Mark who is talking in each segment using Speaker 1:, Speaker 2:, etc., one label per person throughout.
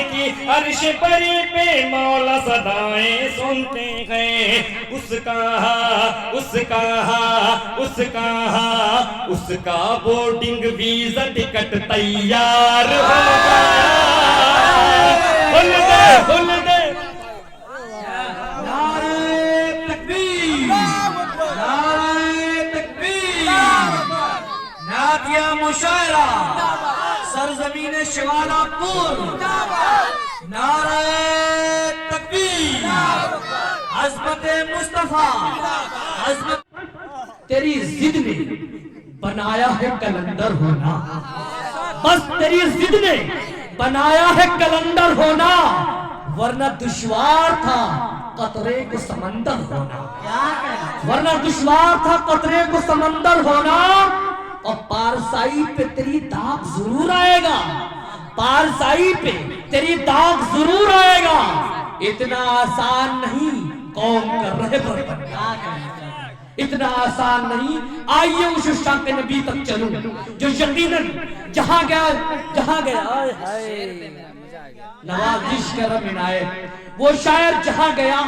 Speaker 1: की अर्श परी पे मौला सदाएं सुनते हैं। उसका बोर्डिंग वीजा टिकट तैयार हो गया। खुल दे
Speaker 2: नातिया मुशायरा सरजमीन शिवालापुर नारे तकबीर अज़मत मुस्तफा अज़मत। तेरी जिद ने बनाया है कलंदर होना, बस तेरी जिद ने बनाया है कलंदर होना, वरना दुश्वार था कतरे को समंदर होना, वरना दुश्वार था कतरे को समंदर होना। और पारसाई पे तेरी दाग जरूर आएगा, पारसाई पे तेरी दाग जरूर आएगा। इतना आसान नहीं कौम कर रहे बनना, इतना आसान नहीं। आइए उस शाह के नबी तक चलूं जो यकीनन जहां गया नवाजिश करम इनायत, वो शायर जहां गया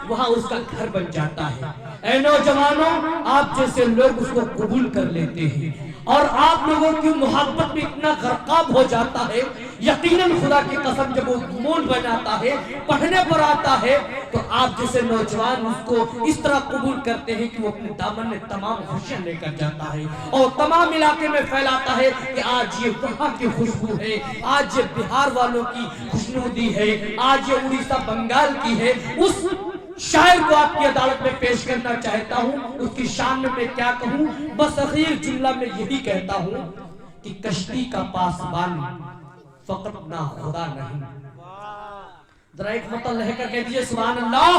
Speaker 2: वहां उसका घर बन जाता है। ऐ नौजवानों, आप जैसे लोग उसको कबूल कर लेते हैं और आप लोगों की मोहब्बत में इतना गरकाब हो जाता है, यकीनन खुदा की कसम जब वो मूल बनाता है, पढ़ने पर आता है, तो आप जैसे नौजवान उसको इस तरह कबूल करते हैं कि वो अपने दामन में तमाम खुशियां लेकर जाता है और तमाम इलाके में फैलाता है कि आज ये वहाँ की खुशबू है, आज ये बिहार वालों की खुशनुदी है, आज ये उड़ीसा बंगाल की है। उस शायर को आपकी अदालत में पेश करना चाहता हूँ। उसकी शान में मैं क्या कहूँ, बस आखिर जुमला में यही कहता हूँ कि कश्ती का पासबान फकत ना खुदा नहीं। जरा एक मतलब लहकर कह दीजिए सुभान अल्लाह।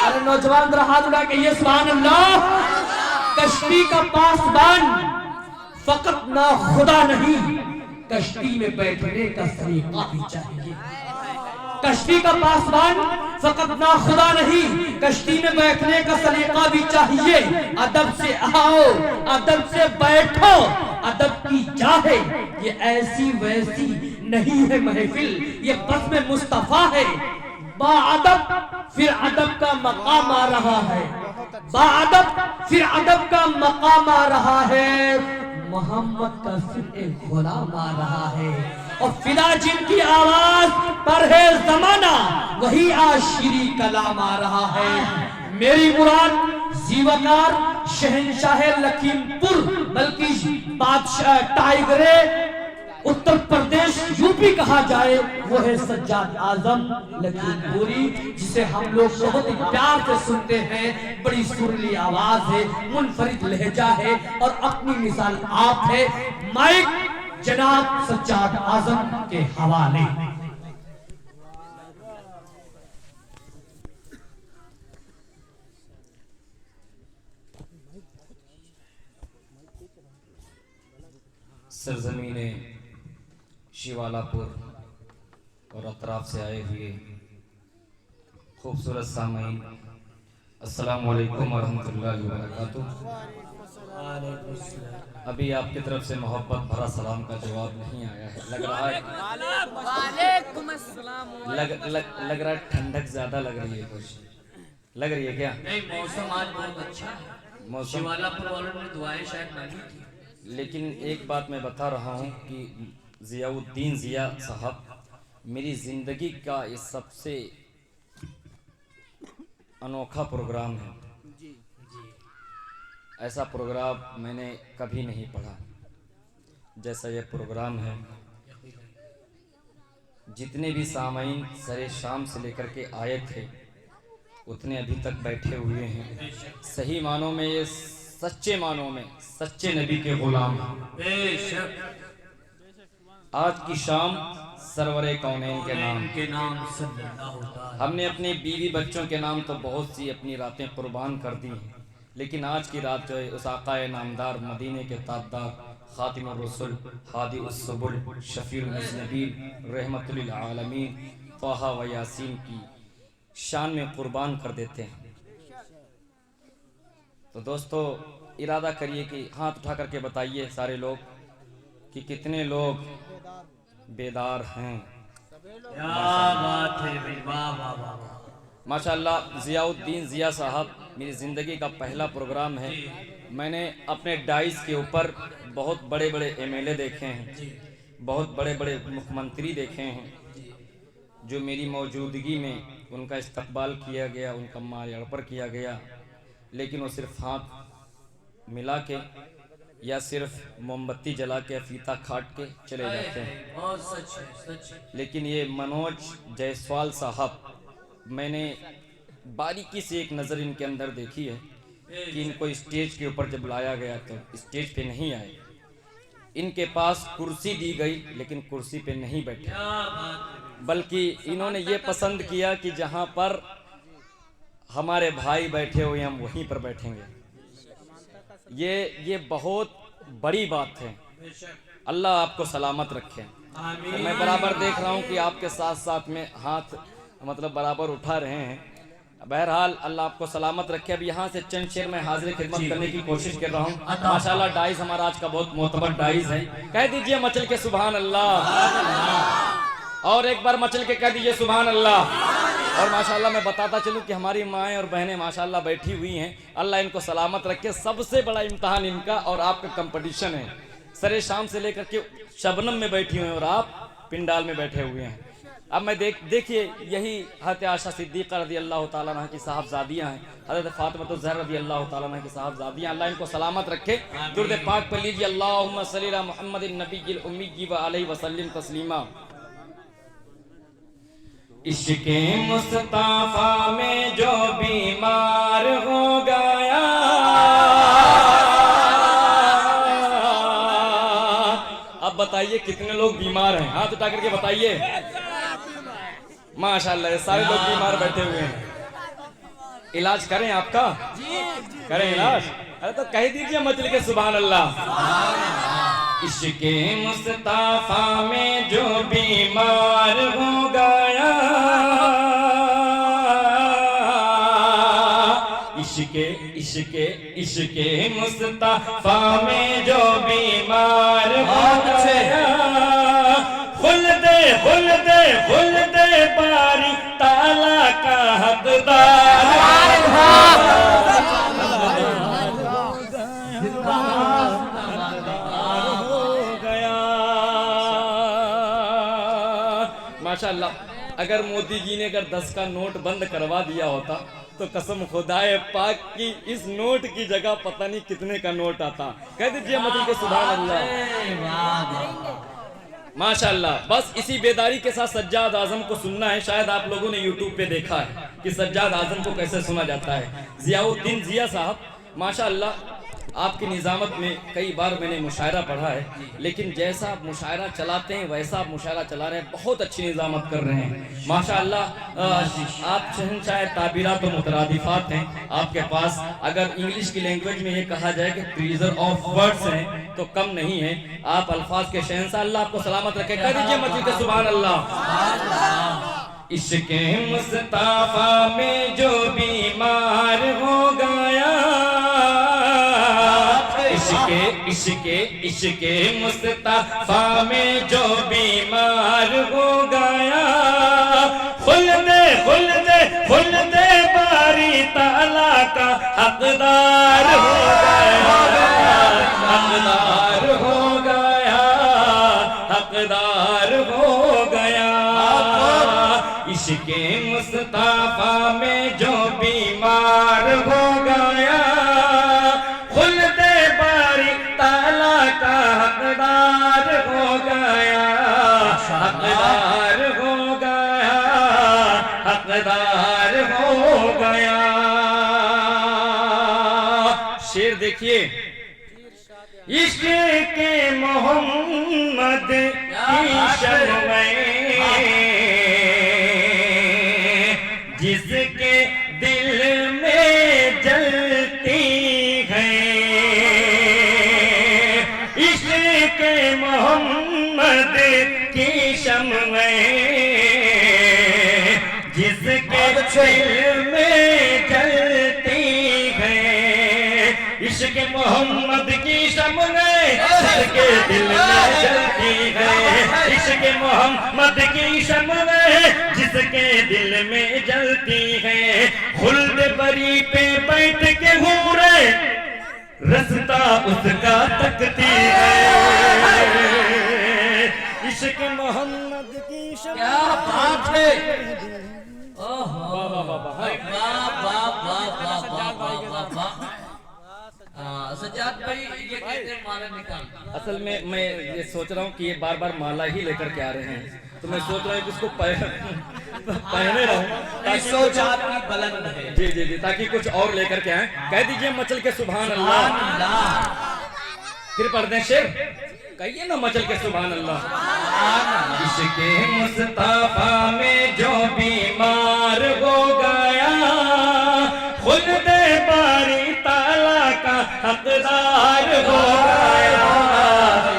Speaker 2: अरे नौजवान जरा हाथ उठा कहिए सुभान अल्लाह। कश्ती का पासबान फकत ना खुदा नहीं, कश्ती में बैठने का सलीका भी चाहिए। कश्ती का पासबान फकत ना खुदा नहीं, कश्ती में बैठने का सलीका भी चाहिए। अदब से आओ, अदब से बैठो, अदब की चाहे ये ऐसी वैसी नहीं है महफिल, ये बज़्म मुस्तफा है। बाअदब फिर अदब का मकाम आ रहा है, बाअदब फिर अदब का मकाम आ रहा है। मोहम्मद का फिर एक गुलाम आ रहा है और फिदा जिनकी आवाज पर है जमाना, वही आशिरी कलाम आ रहा है। मेरी मुराद जीवकार शहंशाह लखीमपुर बल्कि बादशाह टाइगरे उत्तर प्रदेश यूपी कहा जाए, वो है सज्जाद आजम लखीमपुरी, जिसे हम लोग बहुत ही प्यार से सुनते हैं। बड़ी सुरीली आवाज है, मुनफरिद लहजा है और अपनी मिसाल आप है। माइक जनाब सज्जाद आजम के हवाले।
Speaker 3: सरजमीने शिवालापुर और अतराफ से आए हुए खूबसूरत सामईन, अस्सलाम वालेकुम वरहमतुल्लाहि वबरकातुह। अभी आपकी तरफ से मोहब्बत भरा सलाम का जवाब नहीं आया है, लग रहा है लग रहा है ठंडक ज्यादा लग रही है, कुछ लग रही है क्या?
Speaker 2: नहीं, मौसम आज बहुत अच्छा है, शिवालापुर वालों ने दुआएं शायद मांगी थी।
Speaker 3: लेकिन एक बात मैं बता रहा हूँ कि ज़ियाउद्दीन ज़िया साहब, मेरी ज़िंदगी का ये सबसे अनोखा प्रोग्राम है। ऐसा प्रोग्राम मैंने कभी नहीं पढ़ा जैसा ये प्रोग्राम है। जितने भी सामाईन सरे शाम से लेकर के आए थे उतने अभी तक बैठे हुए हैं। सही मानों में ये सच्चे मानों में सच्चे नबी के गुलाम हैं। आज की शाम सरवरे कौनैन के नाम हमने अपने बीवी बच्चों के नाम तो बहुत सी अपनी रातें कुर्बान कर दी हैं, लेकिन आज की रात जो है उस आकाए नामदार मदीने के ताबदार खातिमुर रसूल हादी उस-सुबुल शफीउल मुज़नबीन रहमतुल लिल आलमीन तहा व यासीन की शान में कुर्बान कर देते हैं। तो दोस्तों इरादा करिए कि हाथ उठा करके बताइए सारे लोग कि कितने लोग बेदार हैं। माशाअल्लाह ज़ियाउद्दीन ज़िया साहब मेरी ज़िंदगी का पहला प्रोग्राम है। मैंने अपने डाइस के ऊपर बहुत बड़े बड़े एमएलए देखे हैं, बहुत बड़े बड़े मुख्यमंत्री देखे हैं, जो मेरी मौजूदगी में उनका इस्तकबाल किया गया, उनका माल्यार्पण किया गया, लेकिन वो सिर्फ हाथ मिला के या सिर्फ मोमबत्ती जला के फीता काट के चले जाते हैं।
Speaker 2: बहुत सच है, सच है।
Speaker 3: लेकिन ये मनोज जायसवाल साहब, मैंने बारीकी से एक नज़र इनके अंदर देखी है कि इनको स्टेज के ऊपर जब लाया गया तो स्टेज पे नहीं आए, इनके पास कुर्सी दी गई लेकिन कुर्सी पे नहीं बैठे, बल्कि इन्होंने ये पसंद किया कि जहाँ पर हमारे भाई बैठे हुए हम वहीं पर बैठेंगे। ये बहुत बड़ी बात है। अल्लाह आपको सलामत रखे। तो मैं बराबर देख रहा हूँ कि आपके साथ साथ में हाथ मतलब बराबर उठा रहे हैं। बहरहाल अल्लाह आपको सलामत रखे। अब यहाँ से चंद शेर में हाजिर खिदमत करने की कोशिश कर रहा हूँ। माशाल्लाह डाइस हमारा आज का बहुत मोतबर डाइस है। कह दीजिए मचल के सुभान अल्लाह, और एक बार मचल के कह दीजिए सुभान अल्लाह। और माशाल्लाह मैं बताता चलूँ कि हमारी माएँ और बहनें माशाल्लाह बैठी हुई हैं। अल्लाह इनको सलामत रखे। सबसे बड़ा इम्तहान इनका और आपका कंपटीशन है। सरे शाम से लेकर के शबनम में बैठी हुई हैं और आप पिंडाल में बैठे हुए हैं। अब मैं देखिए यही हज़रत आयशा सिद्दीक़ा रज़ी अल्लाह ताला अन्हा की साहबजादियाँ हैं, हज़रत फ़ातिमा ज़हरा रज़ी अल्लाह ताला अन्हा की साहबजादियाँ। अल्लाह इनको सलामत रखे। दुरूद पाक पर लीजिए अल्लाहुम्मा सल्ली अला मुहम्मदिन नबिय्यिल उम्मी व अलैहि वसल्लम तस्लीमा। इश्क़े मुस्तफ़ा में जो बीमार हो गया, अब बताइए कितने लोग बीमार हैं? हाथ उठा करके बताइए। माशाल्लाह सारे लोग बीमार बैठे हुए हैं। इलाज करें आपका? करें इलाज? अरे तो कह दीजिए मचल के सुभान अल्लाह। इश्क़े मुस्तफ़ा में जो बीमार हो गया, इश्क़े मुस्तफ़ा में जो बीमार हो गया, खुल दे बारी ताला का हकदार हो गया। माशाल्लाह अगर मोदी जी ने अगर 10 का नोट बंद करवा दिया होता तो कसम खुदाए पाक की इस नोट की जगह पता नहीं कितने का नोट आता। कह दीजिए मतलब के सुभान अल्लाह। माशाल्लाह बस इसी बेदारी के साथ सज्जाद आजम को सुनना है। शायद आप लोगों ने यूट्यूब पे देखा है कि सज्जाद आजम को कैसे सुना जाता है। ज़ियाउद्दीन ज़िया साहब माशाल्लाह आपकी निज़ामत में कई बार मैंने मुशायरा पढ़ा है, लेकिन जैसा आप मुशायरा चलाते हैं वैसा आप मुशायरा चला रहे हैं। बहुत अच्छी निज़ामत कर रहे हैं माशाल्लाह। आप शहंशाह ताबीरात और मुतरादिफात हैं आपके पास। अगर इंग्लिश की लैंग्वेज में ये कहा जाए कि ट्रीजर ऑफ वर्ड्स हैं तो कम नहीं है। आप अल्फाज के शहंशाह। अल्लाह आपको सलामत रखे। कह दीजिए मस्जिद सुभान अल्लाह। इश्क़े मुस्तफ़ा में जो बीमार हो गया, इश्क़े मुस्तफ़ा में जो बीमार हो गया, खुल दे बारी ताला का हकदार हो गया, हकदार हो गया, हकदार हो गया। इश्क़े मुस्तफ़ा में जो बीमार हो गया, हकदार हो गया, हकदार हो गया, हकदार हो गया। शेर देखिए। इश्क़ के मोहम्मद की शम्में जिसके दिल में जलती के मोहम्मद की शम्में जिसके दिल में जलती है। इश्क़
Speaker 1: इश्क मोहम्मद की शम्में जिसके दिल में जलती है, इश्क मोहम्मद की शम्में जिसके दिल में जलती है। खुल्द बरी पे बैठ के हूरे रास्ता उसका तकती है। इश्क मोहम्मद की शम्में।
Speaker 2: क्या बात है। सज्जाद भाई ये कहते हैं माला निकाल।
Speaker 3: असल में मैं ये सोच रहा हूँ कि ये बार बार माला ही लेकर के आ रहे हैं, तो मैं सोच रहा हूँ कि इसको पहने रहूं ताकि
Speaker 2: सोच आपकी बुलंद है।
Speaker 3: जी जी जी, ताकि कुछ और लेकर के आए। कह दीजिए मचल के सुभान अल्लाह। फिर पढ़ दें शेर, कहिए ना मचल के सुभान अल्लाह।
Speaker 1: इश्क़े मुस्तफा में जो बीमार हो गया, खुद बारी ताला का हकदार हो गया,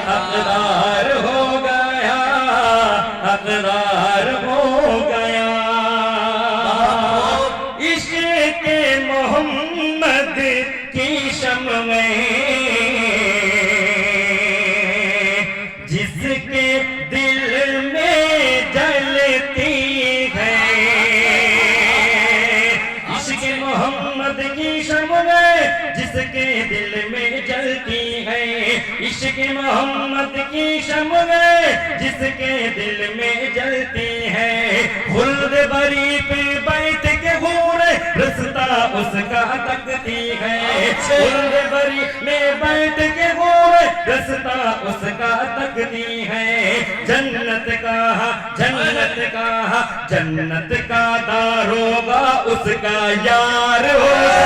Speaker 1: हकदार हो गया, हकदार हो गया। इश्क़ मोहम्मद की शम्में जिसके दिल में जलती है, इश्क़ मोहम्मद की शम्में जिसके दिल में जलती है, इश्क़ मोहम्मद की शम्में जिसके दिल में जलती है। खुल्द बरी पे बैठ के हूरे रास्ता उसका तकती है, खुल्द बरी में बैठ के हूरे रास्ता उसका तकती है। जन्नत का जन्नत का दारोगा उसका यार होगा।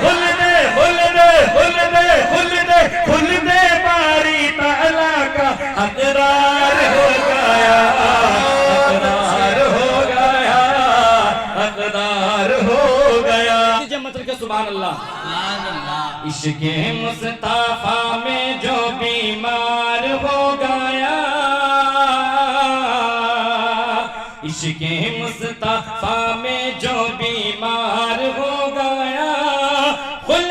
Speaker 1: खुल दे खुल दे खुल दे खुल दे खुल दे बारी ताला का हकदार हो गया, हकदार हो गया, हकदार हो गया।
Speaker 3: मतलब के सुभान अल्लाह।
Speaker 1: इश्क़े मुस्तफा में जो बीमार हो गया, इश्क़े मुस्तफा में जो बीमार हो गया, खुल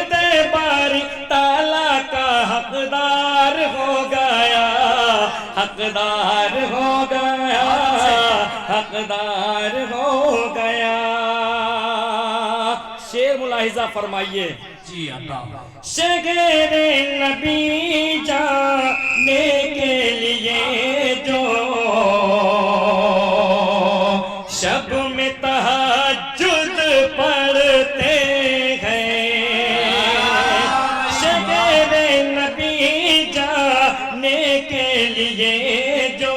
Speaker 1: दे बारी ताला का हकदार हो गया, हकदार हो गया, हकदार हो गया। शेर मुलाहिजा फरमाइए।
Speaker 2: जी अल्लाह।
Speaker 1: शेरे नबी जाने के लिए जो शब में तहज्जुद पढ़ते हैं, शेरे नबी जाने के लिए जो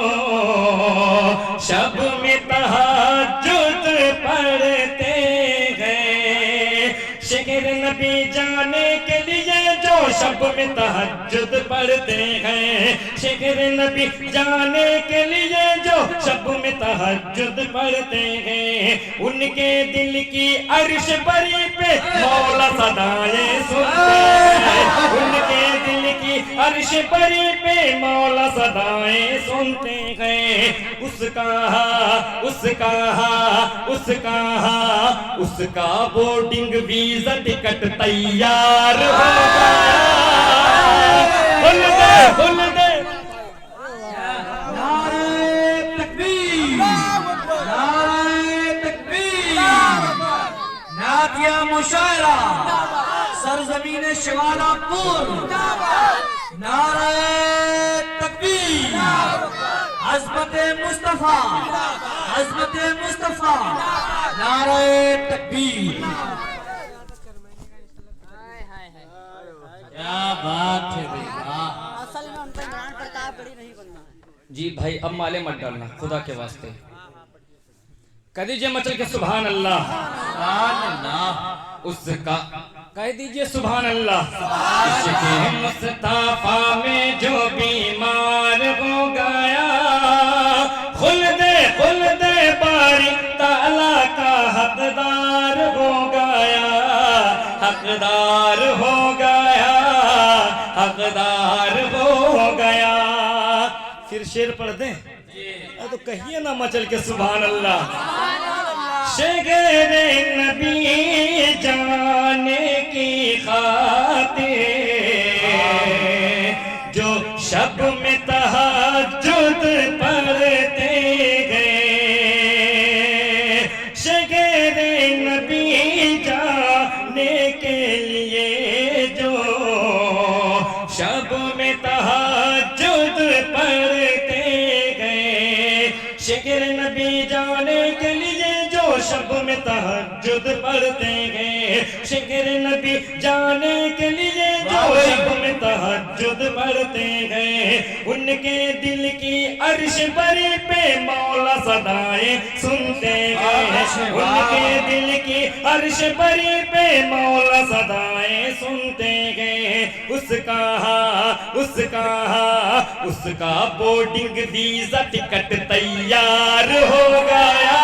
Speaker 1: शब में तहज्जुद पढ़ते हैं, शेर नबी जाने के लिए जो शब में तहज्जुद पढ़ते हैं, शेर नबी जाने के लिए जो शब में तहज्जुद पढ़ते हैं। उनके दिल की अर्श परी पे मौला सदाएं सुनते हैं, उनके दिल की अर्श परी पे मौला सदाएं सुनते हैं। उसका बोर्डिंग वीजा टिकट तैयार हो गया। खुल दे
Speaker 2: नारे तकबीर, नारे तकबीर, नातिया मुशायरा सरजमीन शिवालापुर, नारे तकबीर, अज़मत मुस्तफा, अज़मत मुस्तफा, नारे तकबीर। क्या बात है भैया।
Speaker 4: असल में उनका इमरान प्रताप गढ़ी नहीं बनना है।
Speaker 3: जी भाई अब माले मत डालना खुदा के वास्ते। कह दीजिए मचल के सुभान अल्लाह। उसका कह दीजिए सुभान अल्लाह।
Speaker 1: इश्क़े मुस्तफा में जो बीमार हो गया, खुल दे बारी ताला का हकदार हो गया, हकदार हो गया, हकदार हो गया। फिर शेर पढ़ दें तो कहिए ना मचल के सुभान अल्लाह। शगरे नबी जाने की खातिर जो शब में तहज्जुद पढ़ते गए, शगरे नबी जाने के लिए जो शब में तहज्जुद पढ़ते गए, शगर नबी जाने के लिए जो शब में तहज्जुद पढ़ते गए, शगर नबी जाने के लिए जो शब में तहज्जुद पढ़ते गए, उनके दिल की अर्श परी पे मौला सदाएं सुनते गए, उनके दिल की अर्श परी पे मौला सदाएं सुनते गए। उसका बोर्डिंग वीजा टिकट तैयार हो गया।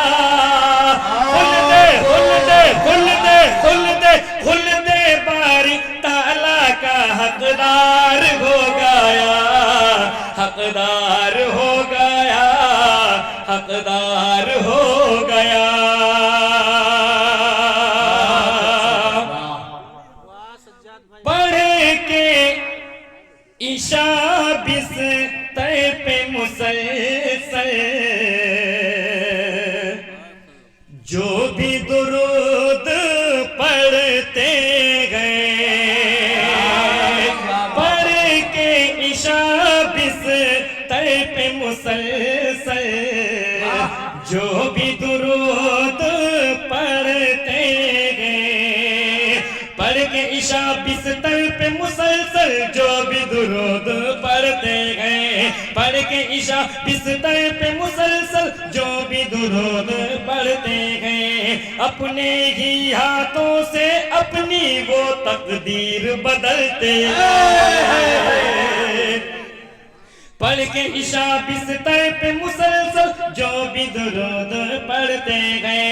Speaker 1: खुल दे बारी ताला का हकदार हो गया, हकदार हो गया, हकदार हो गया। पढ़ के ईशा बिस्तर पे मुसलसल जो भी दुरूद पढ़ते गए, पढ़ के ईशा बिस्तर पे मुसलसल जो भी दुरूद पढ़ते गए, पढ़ के ईशा बिस्तर पे मुसलसल जो भी दुरूद पढ़ते गए, पढ़ के ईशा बिस्तर पे मुसलसल जो भी दुरूद पढ़ते गए, अपने ही हाथों से अपनी वो तकदीर बदलते गए। पढ़ के ईशा बिस्तर पे मुसलसल जो भी दुरूद पढ़ते गए,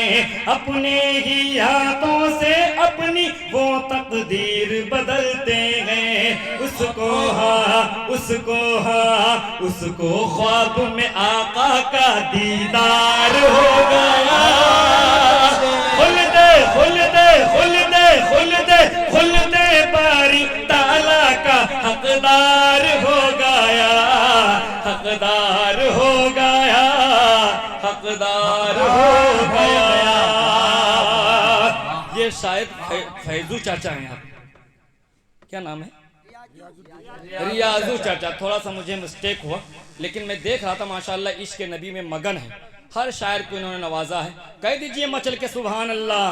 Speaker 1: अपने ही हाथों से अपनी वो तकदीर बदलते गए। उसको ख्वाब में आका का दीदार हो गया। खुल दे बारी ताला का हकदार हो गया, हकदार हो गया, हकदार हो गया। ये शायद फैजू चाचा हैं आप, क्या नाम है? रियाजू चाचा। थोड़ा सा मुझे मिस्टेक हुआ, लेकिन मैं देख रहा था माशाल्लाह इश्क नबी में मगन है। हर शायर को इन्होंने नवाजा है। कह दीजिए मचल के सुभान अल्लाह।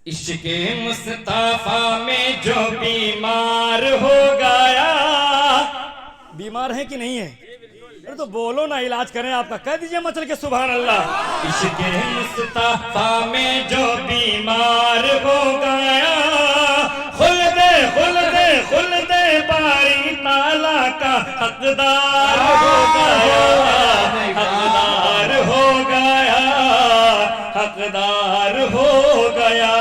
Speaker 1: इश्क़ मुस्तफा में जो बीमार हो गया, बीमार है कि नहीं है? अरे तो बोलो ना, इलाज करें आपका। कह दीजिए मचल के सुभान अल्लाह। इश्क़ मुस्तफा में जो बीमार हो गया, खुल दे बारी ताला का हकदार हो गया, हकदार हो गया, हकदार हो गया।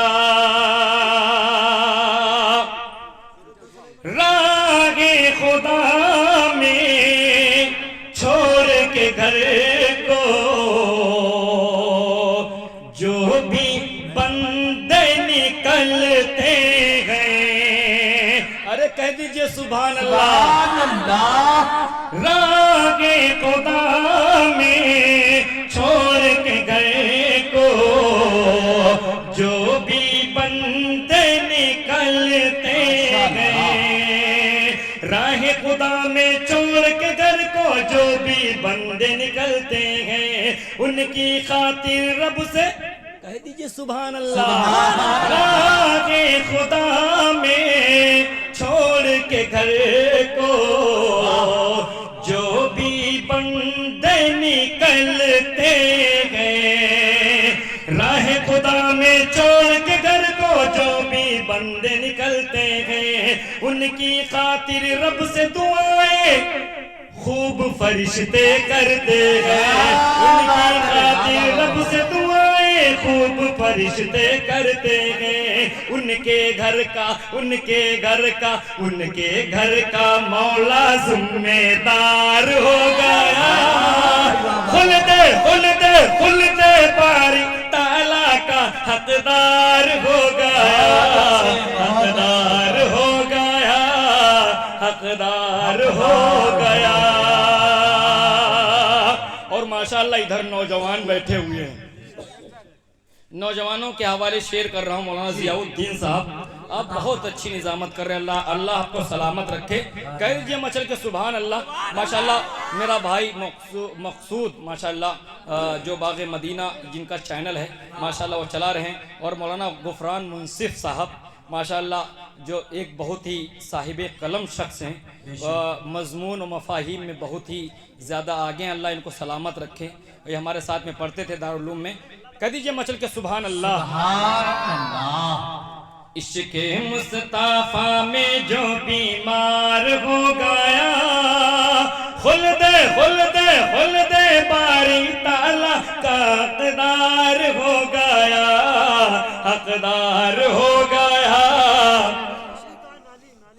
Speaker 1: रागे खुदा में छोड़ के घर को जो भी बंदे निकलते गए, अरे कह दीजिए सुभान अल्लाह। रागे खुदा में छोड़ के घर को जो भी बंदे निकलते गए, राह खुदा में छोड़ के घर को जो भी बंदे निकलते हैं, उनकी खातिर रब से कह दीजिए सुभान अल्लाह। राहे खुदा में छोड़ के घर को जो भी बंदे निकलते गए, राह खुदा में छोड़ के घर को जो भी बंदे निकलते हैं, उनकी खातिर रब से दुआएं खूब फरिश्ते करते हैं। उनकी खातिर रब से दुआएं खूब फरिश्ते करते हैं। उनके घर का मौला जिम्मेदार हो गया। खुल दे बारी ताला का हकदार हो गया, हकदार हो गया, हकदार हो गया। और माशाअल्लाह इधर नौजवान बैठे हुए हैं, नौजवानों के हवाले शेयर कर रहा हूँ। मौलाना जियाउद्दीन साहब, आप बहुत अच्छी निजामत कर रहे हैं, अल्लाह अल्लाह आपको सलामत रखे। कह दीजिए मचल के सुभान अल्लाह। माशाल्लाह मेरा भाई मकसूद माशाल्लाह जो बाग़ मदीना जिनका चैनल है माशाल्लाह वो चला रहे हैं, और मौलाना गुफरान मुंसिफ साहब माशाल्लाह जो एक बहुत ही साहिब कलम शख्स हैं, मजमून और मफाहिम में बहुत ही ज़्यादा आगे हैं, अल्लाह इनको सलामत रखे। ये हमारे साथ में पढ़ते थे दारुल उलूम में। कह दीजिए मचल के सुभान अल्लाह। इश्क़े मुस्तफ़ा में जो बीमार हो गया, खुल दे बारी ताला का हकदार हो गया, हकदार हो गया,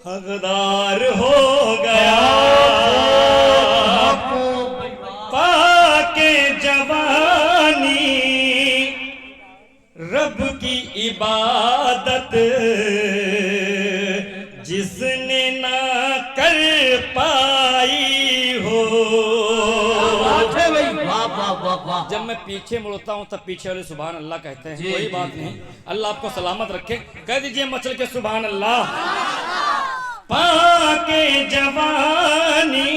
Speaker 1: हकदार हो गया। पाके जवानी रब की इबादत जिसने ना कर पाई हो। जब मैं पीछे मुड़ता हूँ तब पीछे वाले सुभान अल्लाह कहते हैं, कोई बात नहीं, अल्लाह आपको सलामत रखे। कह दीजिए मचल के सुभान अल्लाह। पाके जवानी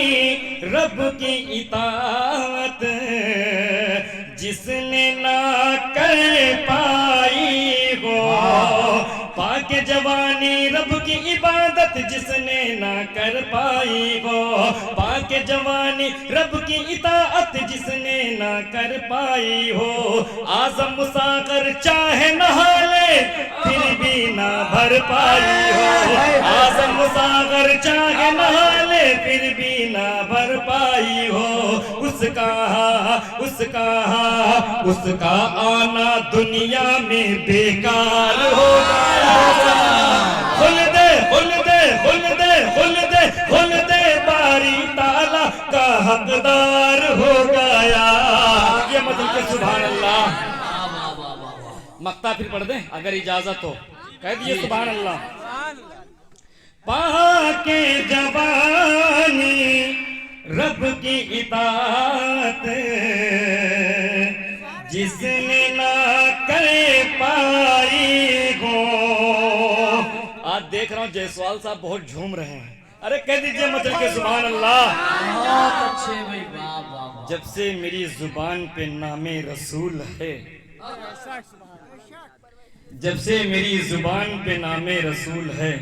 Speaker 1: रब की इताअत जिसने ना कर पाई हो, पाके जवानी रब की इबादत जिसने ना कर पाई हो, पाके जवानी रब की इताअत जिसने ना कर पाई हो। आज़म मुसागर चाहे नहा ले फिर भी ना भर पाई हो, आज़म मुसागर चाहे नहा ले फिर भी ना भर पाई हो। उसका आना दुनिया में बेकार हो गया। खुल दे बारी ताला का हकदार हो गया। ये मतलब कि सुभान अल्लाह। मक्ता फिर पढ़ दे अगर इजाजत हो, कह दिए सुभान अल्लाह। पाके जवानी रब की इताअत जिसने ना कर पाई हो। आज देख रहा हूँ जयसवाल साहब बहुत झूम रहे हैं, अरे कह दीजिए मतलब के सुभान अल्लाह।
Speaker 2: बहुत अच्छे भाई, वाह वाह।
Speaker 1: जब से मेरी जुबान पे नामे रसूल है, जब से मेरी जुबान पे नामे रसूल है,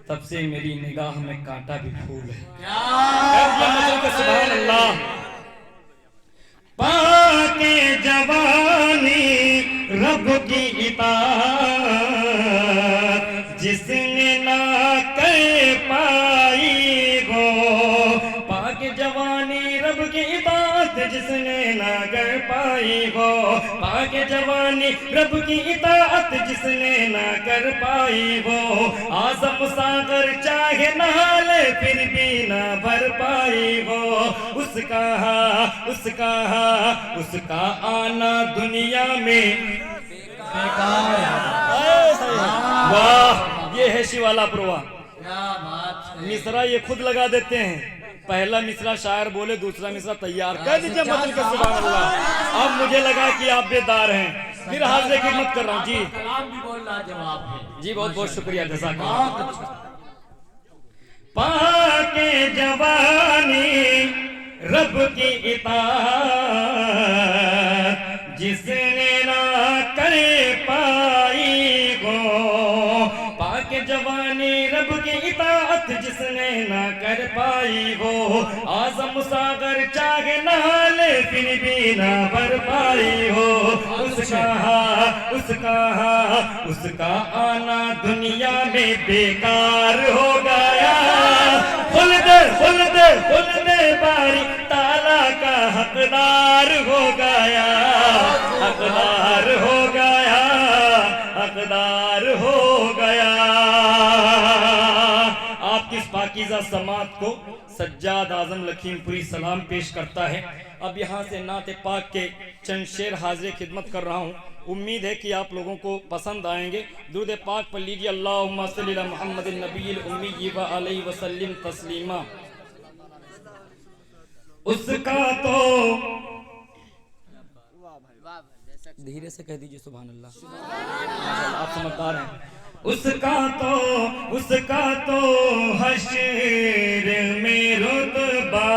Speaker 1: तब से मेरी निगाह में कांटा भी फूल है। सुभान अल्लाह। पाके जवानी रब की इताअत जिसने ना कर पाई हो, पाके जवानी रब की इताअत जिसने ना कर पाई हो, पाके जवानी रब की इताअत जिसने ना कर पाई हो। आज़म सागर चाहे नहा ले फिर भी ना भर पाई हो। उसका आना दुनिया में वाह, ये है शिवाला प्रवा। मिसरा ये खुद लगा देते हैं, पहला मिसरा शायर बोले, दूसरा मिसरा तैयार कर दीजिए मतलब के सुभान अल्लाह। अब मुझे लगा कि आप बेदार हैं, फिर हाजिर की मत कर रहा हूँ जी। जी बहुत बहुत शुक्रिया, जज़ाकल्लाह। पाके जवानी रब की इताअत जिसने ना कर पाई हो, पाके जवानी रब की इताअत जिसने ना कर पाई हो। आज़म सागर चाहे नहा ले फिर भी ना भर पाई हो। उसका आना दुनिया में बेकार हो गया। खुल दे बारी ताला का हकदार हो गया, हकदार हो गया, हकदार हो गया। आप किस पाकीज़ा समात को सज्जाद आजम लखीमपुरी सलाम पेश करता है। अब यहाँ से नाते पाक के चंद शेर हाजिर खिदमत कर रहा हूँ। उम्मीद है कि आप लोगों को पसंद आएंगे। दुरूद पाक पर लीजिए। अल्लाहुम्मा सल्ली अला मुहम्मदिन नबील उम्मी व अलैहि वसल्लम तस्लीमा। उसका तो धीरे से कह दीजिए सुभान अल्लाह, आप समझदार हैं। उसका तो हश्र में रुतबा,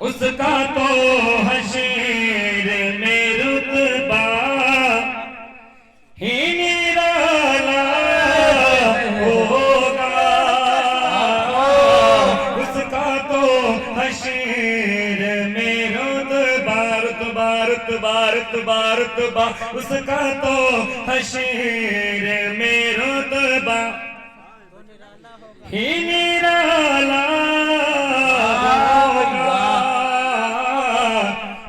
Speaker 1: उसका तो हश्र में रुतबा ही निराला होगा। उसका तो हश्र में रुतबा रुतबा रुतबा रुतबा रुतबा, उसका तो हश्र में रुतबा ही निराला होगा।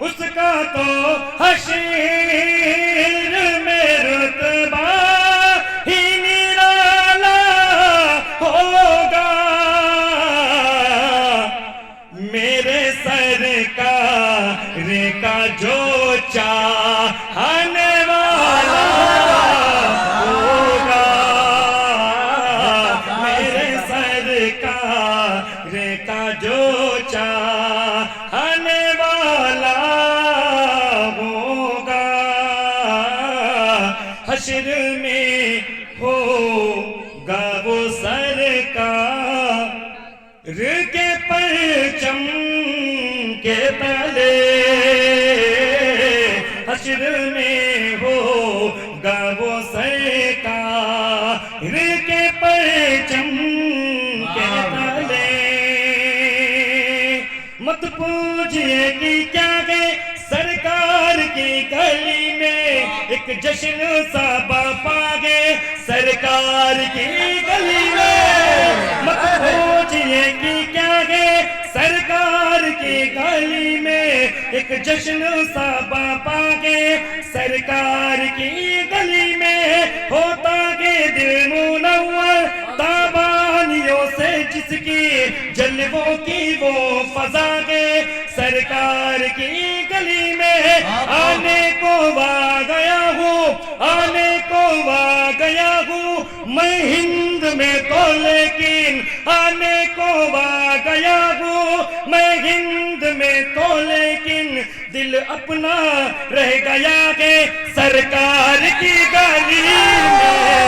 Speaker 1: उसका तो हश्र में रुतबा ही निराला होगा। मेरे सरकार का जो चाहने वाला होगा, मेरे सरकार का जो चाहने वाला होगा। हश्र में होगा वो सरकार के परचम के तले, हश्र में होगा वो सरकार के परचम के तले। मत पूछिए कि क्या है सरकार की गली में एक जश्न सा बापा गे सरकार की गली में। मत पूछिए कि क्या है सरकार की गली में एक जश्न सा बापा गे सरकार की गली में। होता के दिल मुनव्वर ताबानियों से जिसकी जलवों की वो फजा गे सरकार की गली में। आने को वा गया हूँ, आने को वा गया हूँ मैं हिंद में तो, लेकिन आने को वा गया हूँ मैं हिंद में तो, लेकिन दिल अपना रह गया है सरकार की गली में।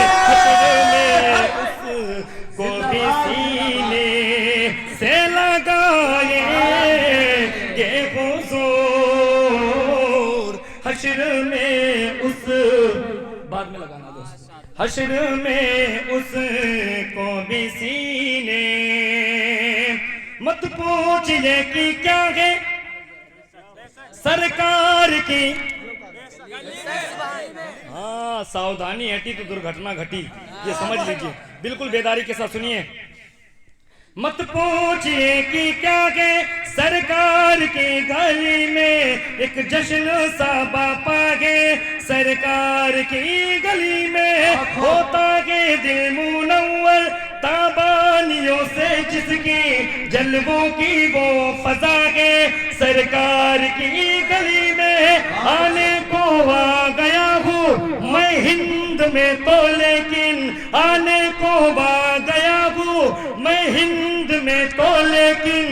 Speaker 1: उसको भी सीने से लगाए ये हुजूर, हश्र में उस बाद में लगाना दोस्त, हश्र में उसको भी सीने। मत पूछिए कि क्या है सरकार की, हाँ सावधानी हटी तो दुर्घटना घटी, ये समझ लीजिए, बिल्कुल बेदारी के साथ सुनिए। मत पूछिए कि क्या है सरकार की गली में एक जश्न सा बापा गे सरकार की गली में। होता के दिल मुनव्वर ताबानियों से जिसकी जलवों की वो फजा गे सरकार की गली में। आने को आ गया हूँ मैं हिंद में तो, लेकिन आने को आ गया हूँ मैं हिंद में तो, लेकिन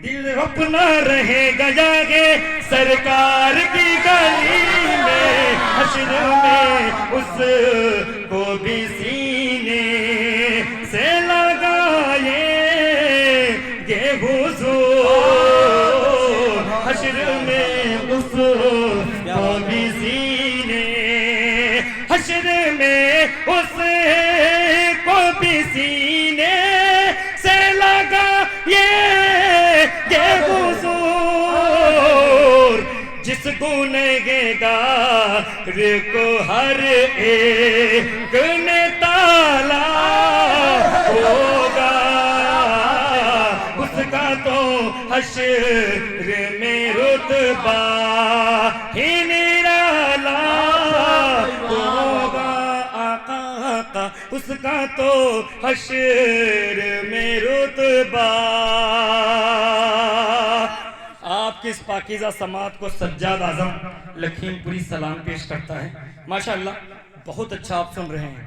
Speaker 1: दिल अपना रहेगा जागे सरकार की गली में। हश्र में उसको भी सीने से लगाए ये हुजूर, हश्र में उसको भी सीने, हश्र में उसको भी सीने से लगा ये हुजूर। जिस गुनहगार को हर एक ने ताला होगा, उसका तो हश्र में रुतबा ही निराला होगा। आका उसका तो हश्र में रुतबा। आपकी इस पाकीज़ा समात को सज्जाद आजम लखीमपुरी सलाम पेश करता है। माशाअल्लाह बहुत अच्छा आप सुन रहे हैं।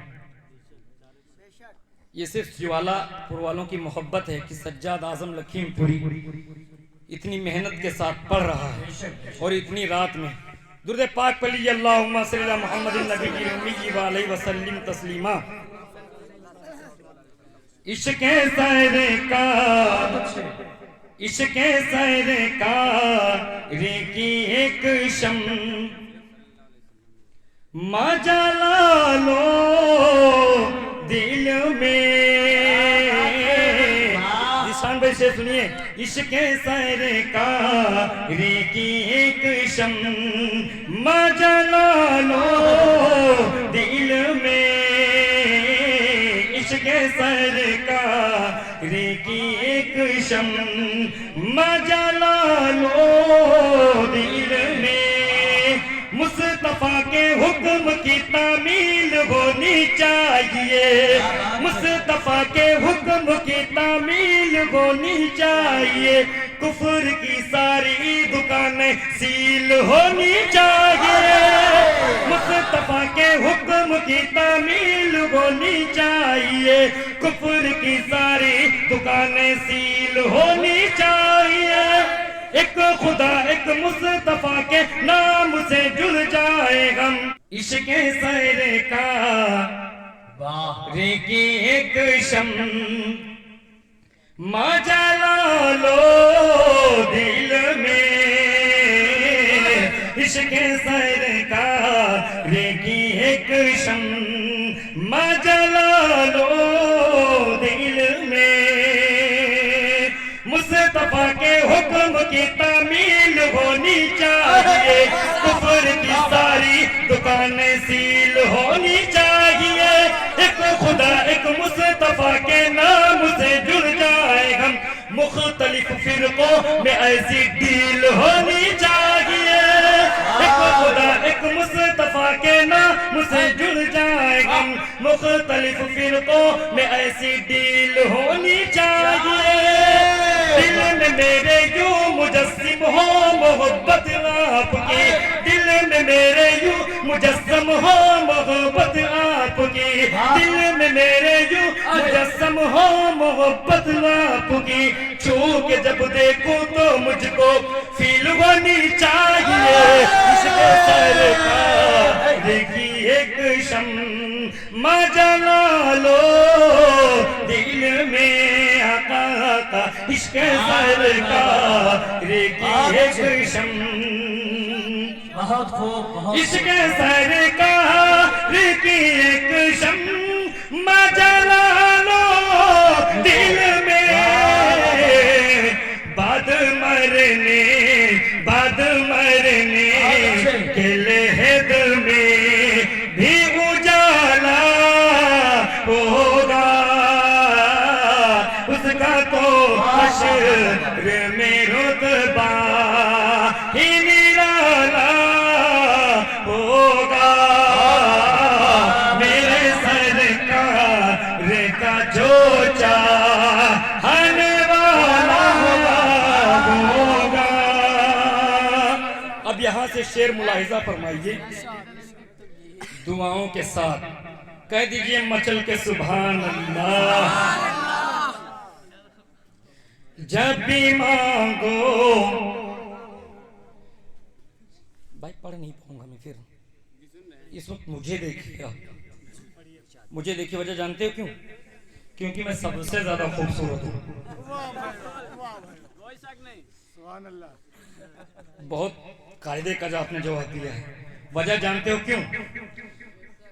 Speaker 1: ये सिर्फ ज्वालापुर वालों की मोहब्बत है कि सज्जाद आजम लखीमपुरी इतनी मेहनत के साथ पढ़ रहा है और इतनी रात में दुरूद पाक पढ़िए, अल्लाहुम्मा सल्ली अला मुहम्मदिन नबी उम्मी व अलैहि वसल्लम तस्लीमा। इश्क़ ज़हरे का, इश्क़ ज़हरे का रे की एक शम मजाला लो दिल में। निशान भाई से सुनिए, इश्क़ ज़हरे का रे की एक शम मजाला लो दिल में। इश्क़ ज़हरे का रे की एक शम मजाला लो दिल में। मुस्तफा के हुक्म की तामील होनी चाहिए, मुस्तफा के हुक्म की तामील होनी चाहिए। कुफ्र की सारी दुकानें सील होनी चाहिए, मुस्तफा के हुक्म की तामील होनी चाहिए। कुफ्र की सारी दुकानें सील होनी चाहिए। एक खुदा एक मुस्तफा के नाम से जुड़ जाए हम। इश्क़ ज़हरे का रे की एक शम मजाला लो दिल में। इश्क़ ज़हरे का रे की एक शम मजाला लो दिल में। मुस्तफा के हुक्म की तामील होनी चाहिए। कुफ्र की सारी दुकानें सील होनी चाहिए। एक खुदा एक मुस्तफा के नाम से जुड़ जाए हम। मुख्तलिफ फिरकों में ऐसी डील होनी चाहिए। एक खुदा एक मुस्तफा के नाम से जुड़ जाए हम। मुख्तलिफ फिरकों में ऐसी डील होनी चाहिए। दिल में मेरे यूं मुजस्सिम हो मोहब्बत आपकी, दिल में मेरे यूं मुजस्सम हो मोहब्बत आपकी। दिल में मेरे यूं मुजस्सम हो मोहब्बत आपकी। छू के जब देखूं तो मुझको फील होनी चाहिए। इश्क़ ज़हरे का देखी एक शम मजाला लो दिल में। आका का इश्क़ ज़हरे का रे की एक शम,
Speaker 2: बहुत खूब, बहुत
Speaker 1: इश्क़ ज़हरे का रे की एक शम मजाला लो दिल में। बाद मरने के लहद में भी उजाला होगा। उसका तो हश्र में रुतबा ही निराला होगा। मेरे सरकार का जो चाहने वाला होगा। अब यहाँ से शेर मुलाहिजा फरमाइए दुआओं के साथ। कह दीजिए मचल के सुभान अल्लाह। जब भी मांगो, भाई पढ़ नहीं पाऊंगा मैं फिर। इस वक्त मुझे देखिए, मुझे देखिए, वजह जानते हो क्यों? क्योंकि मैं सबसे ज्यादा खूबसूरत हूँ। बहुत कायदे का आपने जवाब दिया है। वजह जानते हो क्यों?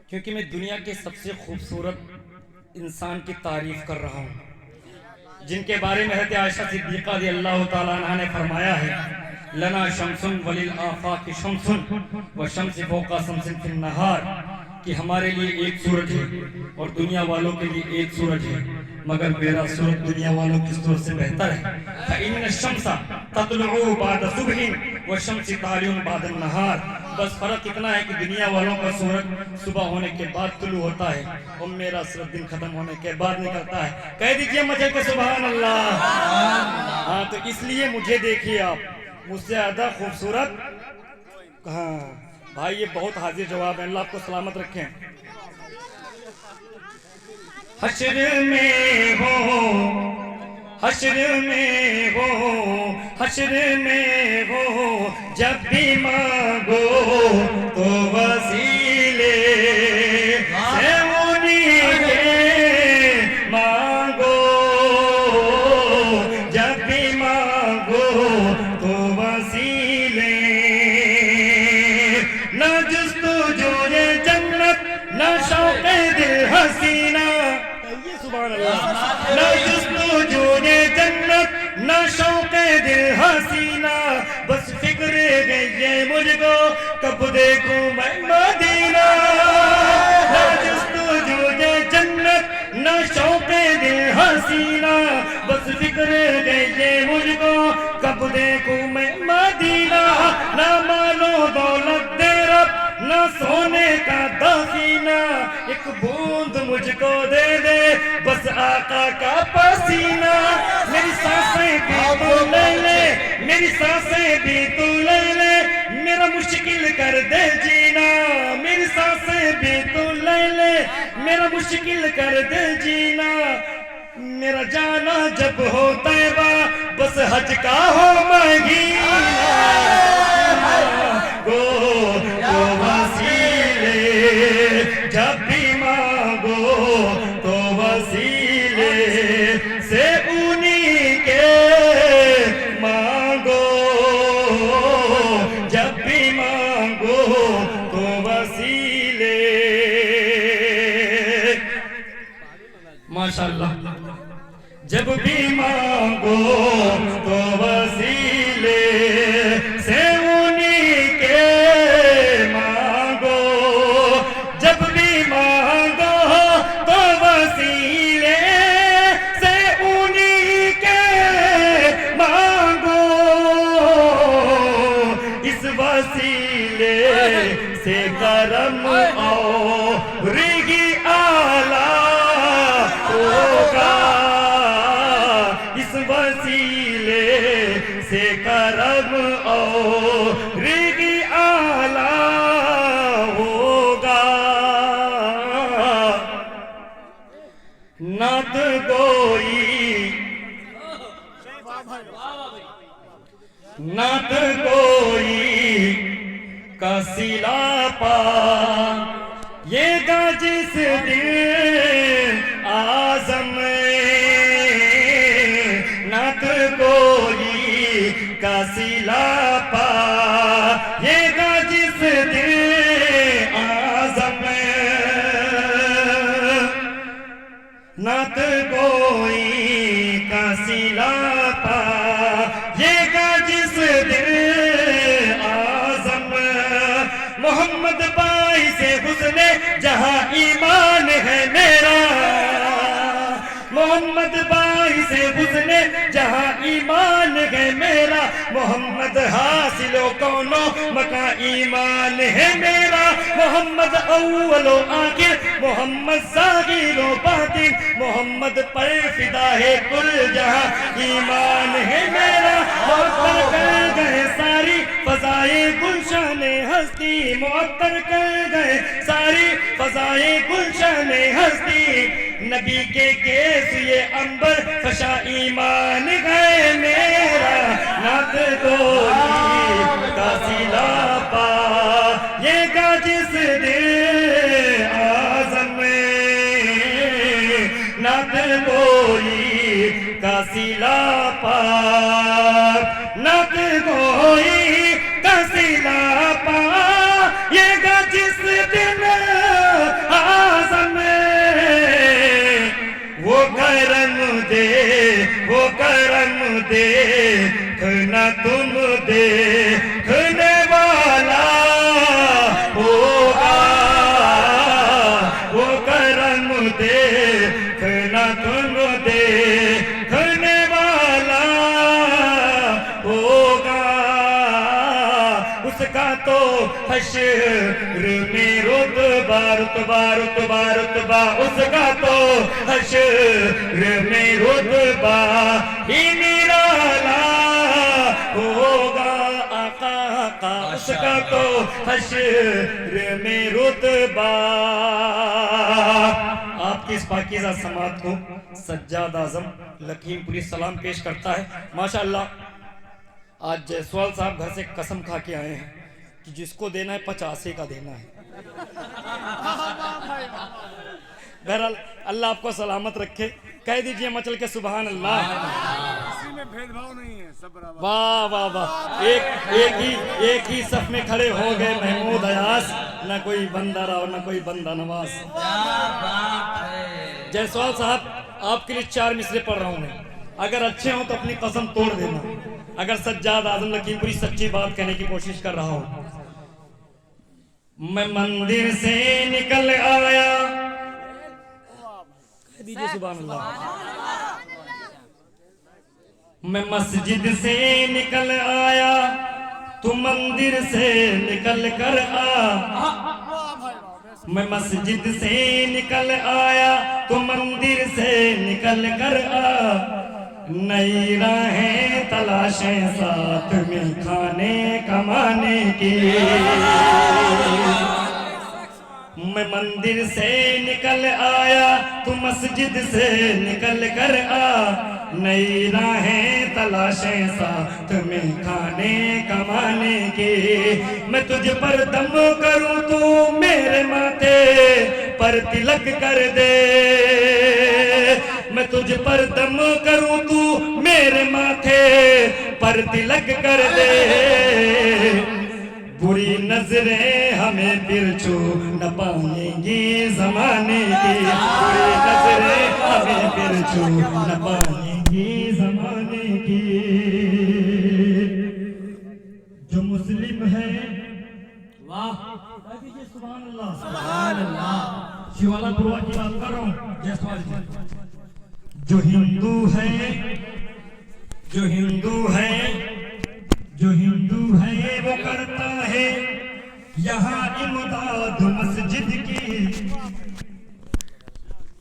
Speaker 1: क्योंकि मैं दुनिया के सबसे खूबसूरत इंसान की तारीफ कर रहा हूँ, जिनके बारे में हज़रत आयशा सिद्दीक़ा रज़ियल्लाहु ताला अन्हा ने फरमाया है, लना शम्सुन वलिल आफाक़ि शम्सुन व शम्सु फ़ौक़ा शम्सिन फिन नहार, कि हमारे लिए एक सूरज है और दुनिया वालों के लिए एक सूरज है, मगर मेरा सूरज दुनिया वालों की सूरज से बेहतर है। फ़इन्न शम्सा ततलुउ बाद सुबहिन व शम्सु तालिउन बाद नहार। बस फर्क इतना है कि दुनिया वालों का सूरज सुबह होने के बाद तुलू होता है और मेरा सूरज दिन खत्म होने के बाद निकलता है। कह दीजिए मचल के सुभान अल्लाह। हाँ, तो इसलिए मुझे देखिए आप, मुझसे ज्यादा खूबसूरत। हाँ भाई, ये बहुत हाजिर जवाब है। अल्लाह आपको सलामत रखें। हश्र में हो, हश्र में हो, हश्र में हो, जब भी मांगो तो वसीले से उन्हीं के मांगो, जब भी मांगो तो वसीले। न जुस्तुजूए जन्नत न शौक़े दिल हसीना, सुभान अल्लाह। न जुस्तुजूए जन्नत न शौक़े दिल हसीना, बस फिक्र है ये मुझको कब देखूं मैं मदीना। न जुस्तुजूए जन्नत न शौक़े दिल हसीना, बस फिक्र है ये मुझको कब देखूं मैं मदीना। न मालो दौलत दे रब न सोने का दफीना, एक बूंद मुझको दे दे बस आका का पसीना। मेरी सांसें भी तू ले ले, मेरी सांसें भी तू ले ले, मेरा मुश्किल कर दे जीना। मेरी सांसें भी तू ले ले, मेरा मुश्किल कर दे जीना। मेरा जाना जब हो तैबा बस हज का हो महीना, गो तो वसीले जब भी मांगो तो वसीले से उन्हीं के मांगो, जब भी मांगो तो वसीले। माशाअल्लाह। जब भी मांगो तो वसीले से उन्हीं के मांगो, जब भी मांगो तो वसीले से उन्हीं के मांगो। इस वसीले से करम और रिगी आला होगा, इस वसीले से करम और रिगी आला होगा। नात कोई, नात कोई का सिला पा ये गा जिस दिन आज़म, नात कोई का सिला पा ये गा जिस दिन आज़म। नात कोई का सिला पा ये गा जिस दिन आज़म। मोहम्मद बाई से हुस्ने जहां ईमान है मेरा, मोहम्मद बाई से हुस्ने जहां ईमान है मेरा। मोहम्मद हासिलो कौनो मका ईमान है मेरा। मोहम्मद अव्वलो आखिर, मोहम्मद सागिरो बातिन, मोहम्मद पर फिदा है कुल जहां ईमान है मेरा। मुअत्तर कर गए सारी फजाए गुलशान हस्ती, मुअत्तर कर गए सारी फजाए गुलशान हस्ती। नबी के केस ये अंबर फशा ईमान है मेरा। नात कोई का सिला पा ये गा जिस दिन आज़म, नात कोई का सिला पा, नात कोई का सिला पा ये गा जिस दिन आज़म। वो करम दे, वो करम दे न तुम देखने वाला होगा। वो करम देखना तुम देखने वाला होगा। उसका तो है हश्र में रुतबा रुतबा रुतबा रुतबा उसका तो हश्र में रुतबा ही निराला होगा आका का उसका तो हश्र में रुतबा। आपकी इस पाकीज़ा समात को सज्जाद आजम लखीमपुरी सलाम पेश करता है। माशाअल्लाह आज जायसवाल साहब घर से कसम खा के आए हैं कि जिसको देना है 85 का देना है। बहरहाल अल्लाह आपको सलामत रखे। कह दीजिए मचल के सुभान अल्लाह।
Speaker 5: किसी में भेदभाव नहीं है, सब बराबर।
Speaker 1: वाह वाह वाह। एक ही सफ में खड़े हो गए महमूद अयास, न कोई बंदा रहा न कोई बंदा नवाज। जायसवाल साहब आपके लिए 4 मिसरे पढ़ रहा हूँ मैं, अगर अच्छे हो तो अपनी कसम तोड़ देना, अगर सज्जाद आजम लखीमपुरी सच्ची बात कहने की कोशिश कर रहा हूँ। मैं मंदिर से निकल आया, कह दीजिए सुभान अल्लाह। मैं मस्जिद से निकल आया, तू मंदिर से निकल कर आ। मैं मस्जिद से निकल आया, तू मंदिर से निकल कर आ। नई राहें तलाशें साथ में खाने कमाने की। मैं मंदिर से निकल आया, तू मस्जिद से निकल कर आ। नई राहें तलाशें साथ में खाने कमाने की। मैं तुझ पर दम करूं तू मेरे माथे पर तिलक कर दे। मैं तुझ पर दम करूं तू मेरे माथे पर तिलक कर दे। बुरी नजरें हमें फिर छू न पाएंगी जमाने की। बुरी नजरें हमें फिर छू न पाएंगी जमाने की। जो मुस्लिम है, वाह कह दीजिए सुभान अल्लाह। सुभान अल्लाह। शिवाला पुरवा की बात कर रहा हूँ जायसवाल जी। जो हिंदू है, जो हिंदू है, जो हिंदू है वो करता है यहाँ इमदाद मस्जिद की।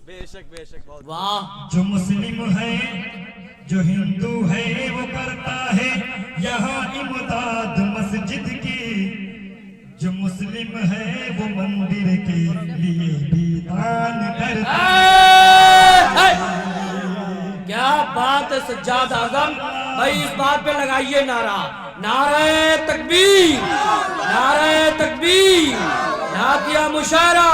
Speaker 5: बेशक बेशक बहुत।
Speaker 2: वाह।
Speaker 1: जो मुस्लिम है, जो हिंदू है वो करता है यहाँ इमदाद मस्जिद की। जो मुस्लिम है वो मंदिर के लिए भी दान करता है।
Speaker 2: क्या बात है सज्जाद आजम भाई, इस बात पे लगाइए नारा, नारे तकबीर, नारे तकबीर, ना किया मुशायरा।